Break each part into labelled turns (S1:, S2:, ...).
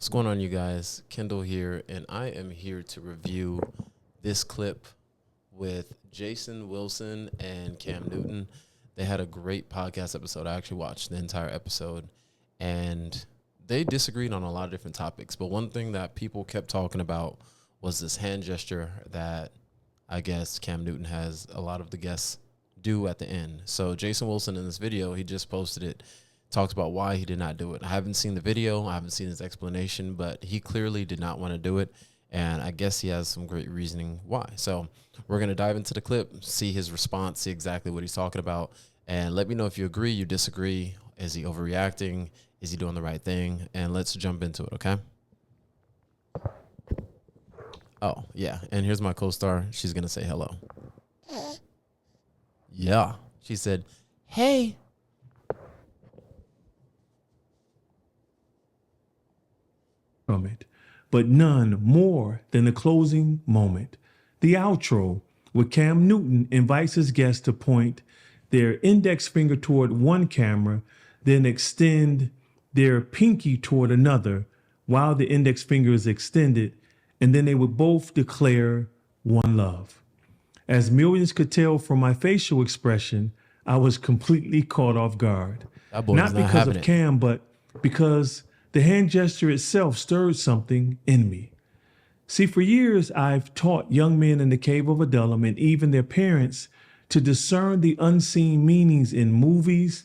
S1: What's going on, you guys? Kendall here, and I am here to review this clip with Jason Wilson and Cam Newton. They had a great podcast episode. I actually watched the entire episode, and they disagreed on a lot of different topics. But one thing that people kept talking about was this hand gesture that I guess Cam Newton has a lot of the guests do at the end. So Jason Wilson, in this video, he just posted it, talks about why he did not do it. I haven't seen the video. I haven't seen his explanation, but he clearly did not want to do it. And I guess he has some great reasoning why. So we're going to dive into the clip, see his response, see exactly what he's talking about. And let me know if you agree, you disagree. Is he overreacting? Is he doing the right thing? And let's jump into it, okay? Oh, yeah. And here's my co-star. She's going to say hello. Yeah. She said, hey.
S2: From it, but none more than the closing moment, the outro, where Cam Newton invites his guests to point their index finger toward one camera, then extend their pinky toward another while the index finger is extended, and then they would both declare one love. As millions could tell from my facial expression, I was completely caught off guard. Not because of Cam, but because the hand gesture itself stirred something in me. See, for years, I've taught young men in the cave of Adullam and even their parents to discern the unseen meanings in movies,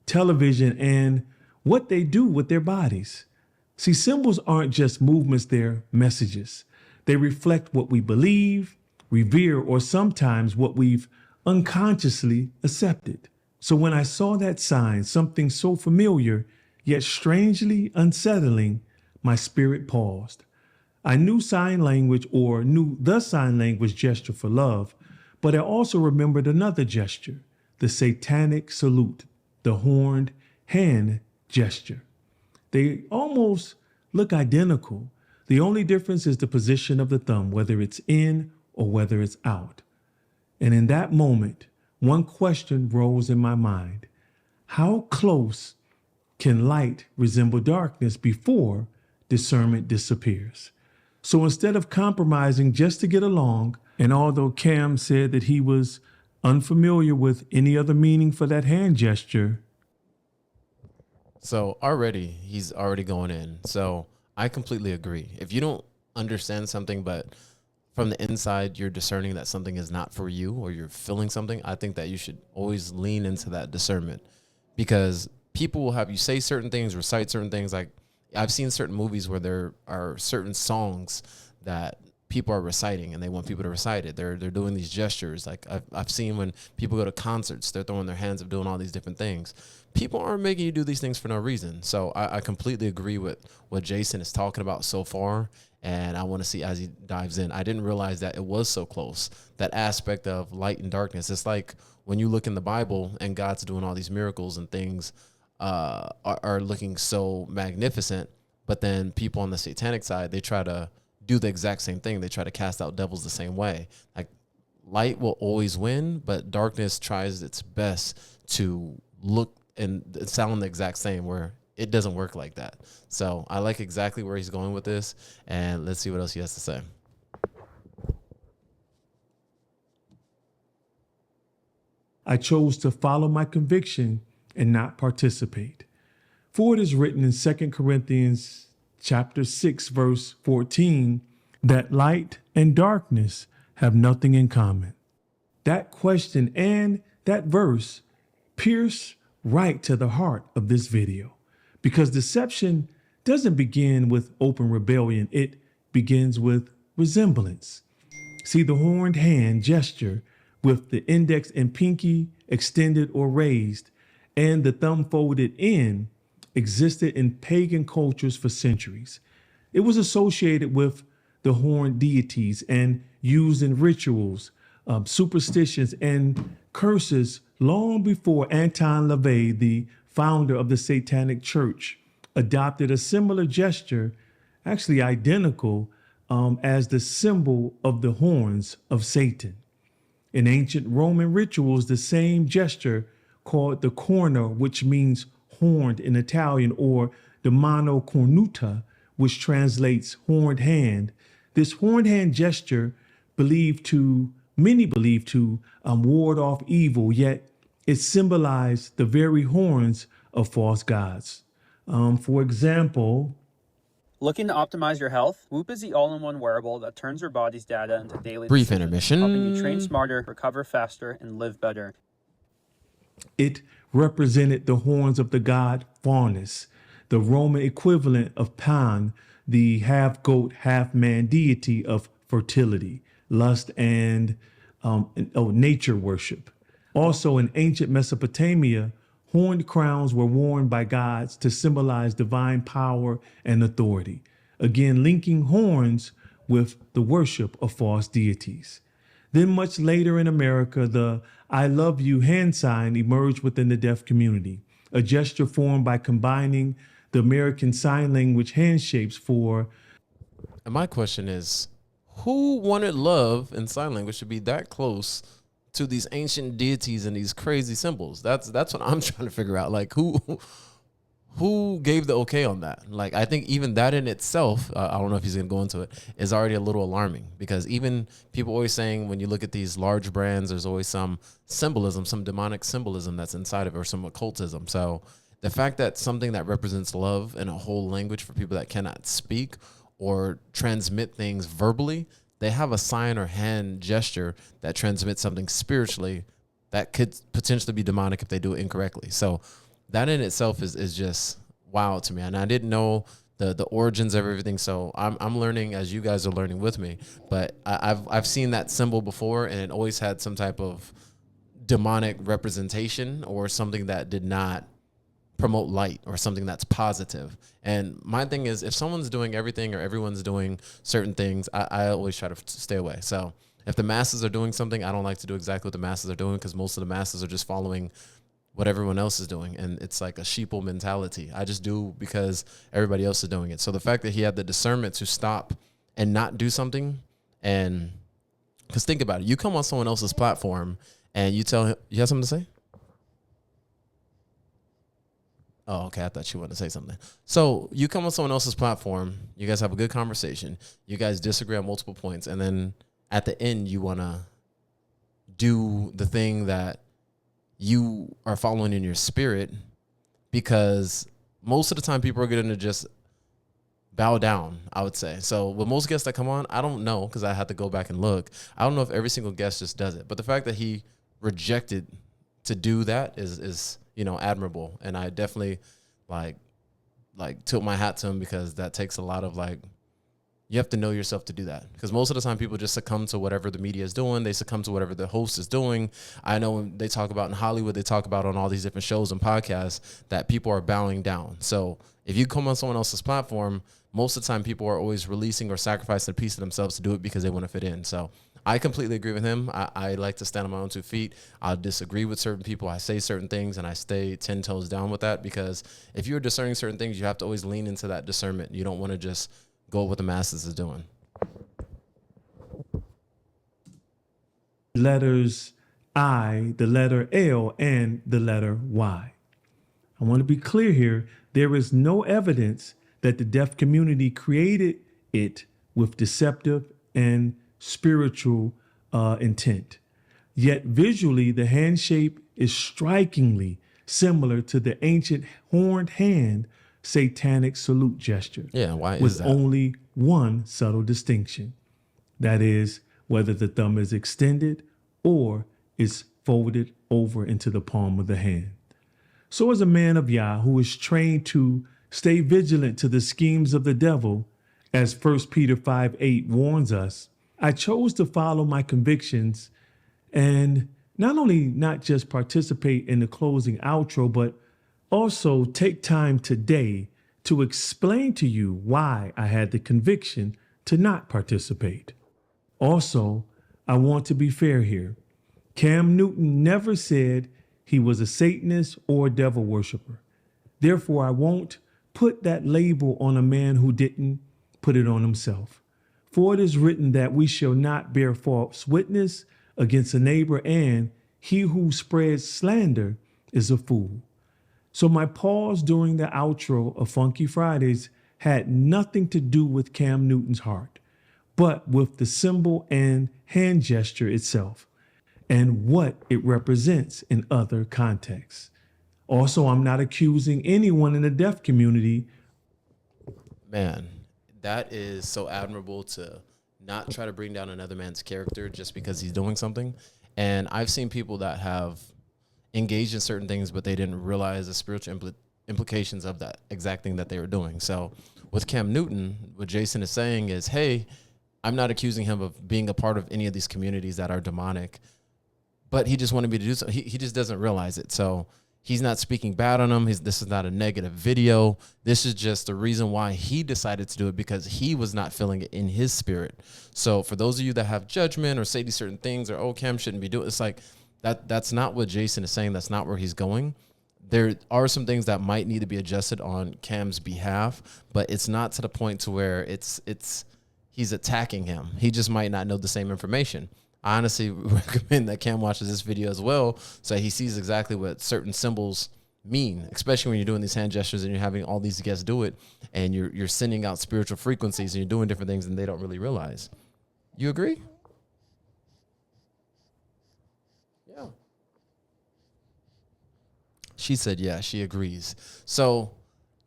S2: television, and what they do with their bodies. See, symbols aren't just movements, they're messages. They reflect what we believe, revere, or sometimes what we've unconsciously accepted. So when I saw that sign, something so familiar yet strangely unsettling, my spirit paused. I knew sign language, or knew the sign language gesture for love, but I also remembered another gesture, the satanic salute, the horned hand gesture. They almost look identical. The only difference is the position of the thumb, whether it's in or whether it's out. And in that moment, one question rose in my mind. How close can light resemble darkness before discernment disappears? So instead of compromising just to get along, and although Cam said that he was unfamiliar with any other meaning for that hand gesture.
S1: So he's already going in. So I completely agree. If you don't understand something, but from the inside, you're discerning that something is not for you, or you're feeling something, I think that you should always lean into that discernment, because people will have you say certain things, recite certain things. Like I've seen certain movies where there are certain songs that people are reciting and they want people to recite it. They're doing these gestures. Like I've seen when people go to concerts, they're throwing their hands up, doing all these different things. People aren't making you do these things for no reason. So I completely agree with what Jason is talking about so far. And I want to see as he dives in. I didn't realize that it was so close. That aspect of light and darkness. It's like when you look in the Bible and God's doing all these miracles and things are looking so magnificent, but then people on the satanic side, they try to do the exact same thing. They try to cast out devils the same way. Like light will always win, but darkness tries its best to look and sound the exact same, where it doesn't work like that. So I like exactly where he's going with this, and let's see what else he has to say.
S2: I chose to follow my conviction and not participate. For it is written in 2 Corinthians chapter 6, verse 14, that light and darkness have nothing in common. That question and that verse pierce right to the heart of this video, because deception doesn't begin with open rebellion. It begins with resemblance. See, the horned hand gesture with the index and pinky extended or raised and the thumb folded in existed in pagan cultures for centuries. It was associated with the horned deities and used in rituals, superstitions, and curses long before Anton LaVey, the founder of the Satanic Church, adopted a similar gesture, actually identical, as the symbol of the horns of Satan. In ancient Roman rituals, the same gesture, called the corna, which means horned in Italian, or the mano cornuta, which translates horned hand. This horned hand gesture many believe to ward off evil, yet it symbolized the very horns of false gods. For example,
S3: Looking to optimize your health? Whoop is the all-in-one wearable that turns your body's data into daily
S1: Brief
S3: decisions,
S1: intermission.
S3: helping you train smarter, recover faster, and live better.
S2: it represented the horns of the god Faunus, the Roman equivalent of Pan, the half-goat, half-man deity of fertility, lust, and nature worship. Also, in ancient Mesopotamia, horned crowns were worn by gods to symbolize divine power and authority, again linking horns with the worship of false deities. Then much later in America, the I love you hand sign emerged within the deaf community, a gesture formed by combining the American Sign Language handshapes for.
S1: And my question is, who wanted love in sign language to be that close to these ancient deities and these crazy symbols? That's what I'm trying to figure out. Like, who gave the okay on that? Like, I think even that in itself, I don't know if he's going to go into it, is already a little alarming, because even people always saying when you look at these large brands, there's always some symbolism, some demonic symbolism that's inside of it, or some occultism. So the fact that something that represents love in a whole language for people that cannot speak or transmit things verbally, they have a sign or hand gesture that transmits something spiritually that could potentially be demonic if they do it incorrectly. So that in itself is just wow to me. And I didn't know the origins of everything. So I'm learning as you guys are learning with me. But I've seen that symbol before, and it always had some type of demonic representation or something that did not promote light or something that's positive. And my thing is, if someone's doing everything or everyone's doing certain things, I always try to stay away. So if the masses are doing something, I don't like to do exactly what the masses are doing, because most of the masses are just following what everyone else is doing. And it's like a sheeple mentality. I just do because everybody else is doing it. So the fact that he had the discernment to stop and not do something, and because think about it, you come on someone else's platform and you tell him, you have something to say? Oh, okay. I thought you wanted to say something. So you come on someone else's platform, you guys have a good conversation, you guys disagree on multiple points, and then at the end you want to do the thing that you are following in your spirit, because most of the time people are going to just bow down, I would say. So with most guests that come on, I don't know, because I had to go back and look. I don't know if every single guest just does it, but the fact that he rejected to do that is admirable. And I definitely like tilt my hat to him, because that takes a lot of you have to know yourself to do that, because most of the time people just succumb to whatever the media is doing. They succumb to whatever the host is doing. I know when they talk about in Hollywood, they talk about on all these different shows and podcasts that people are bowing down. So if you come on someone else's platform, most of the time people are always releasing or sacrificing a piece of themselves to do it because they want to fit in. So I completely agree with him. I like to stand on my own 2 feet. I disagree with certain people. I say certain things and I stay 10 toes down with that, because if you're discerning certain things, you have to always lean into that discernment. You don't want to just go with what the masses is doing.
S2: Letters I, the letter L, and the letter Y. I want to be clear here. There is no evidence that the deaf community created it with deceptive and spiritual intent. Yet visually, the hand shape is strikingly similar to the ancient horned hand satanic salute gesture.
S1: Yeah, why is
S2: with
S1: that?
S2: only one subtle distinction. That is, whether the thumb is extended or is folded over into the palm of the hand. So as a man of Yah who is trained to stay vigilant to the schemes of the devil, as 1 Peter 5:8 warns us, I chose to follow my convictions and not just participate in the closing outro, but also take time today to explain to you why I had the conviction to not participate. Also, I want to be fair here. Cam Newton never said he was a Satanist or a devil worshiper. Therefore, I won't put that label on a man who didn't put it on himself. For it is written that we shall not bear false witness against a neighbor, and he who spreads slander is a fool. So my pause during the outro of Funky Fridays had nothing to do with Cam Newton's heart, but with the symbol and hand gesture itself and what it represents in other contexts. Also, I'm not accusing anyone in the deaf community.
S1: Man, that is so admirable to not try to bring down another man's character just because he's doing something. And I've seen people that have engaged in certain things, but they didn't realize the spiritual implications of that exact thing that they were doing. So with Cam Newton, what Jason is saying is, hey, I'm not accusing him of being a part of any of these communities that are demonic, but he just wanted me to do so. He just doesn't realize it. So he's not speaking bad on him. This is not a negative video. This is just the reason why he decided to do it, because he was not feeling it in his spirit. So for those of you that have judgment or say these certain things or, oh, Cam shouldn't be doing it, it's like that's not what Jason is saying. That's not where he's going. There are some things that might need to be adjusted on Cam's behalf, but it's not to the point to where he's attacking him. He just might not know the same information. I honestly recommend that Cam watches this video as well, so he sees exactly what certain symbols mean, especially when you're doing these hand gestures and you're having all these guests do it, and you're sending out spiritual frequencies and you're doing different things and they don't really realize. You agree? Yeah. She said, yeah, she agrees. So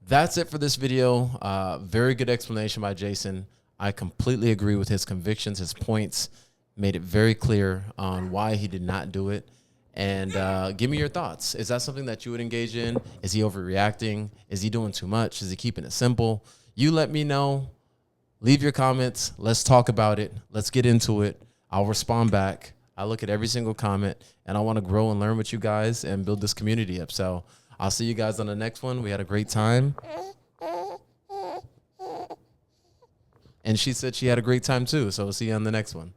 S1: that's it for this video. Very good explanation by Jason. I completely agree with his convictions, his points. Made it very clear on why he did not do it. And give me your thoughts. Is that something that you would engage in? Is he overreacting? Is he doing too much? Is he keeping it simple? You let me know. Leave your comments. Let's talk about it. Let's get into it. I'll respond back. I look at every single comment, and I want to grow and learn with you guys and build this community up. So I'll see you guys on the next one. We had a great time. And she said she had a great time too. So we'll see you on the next one.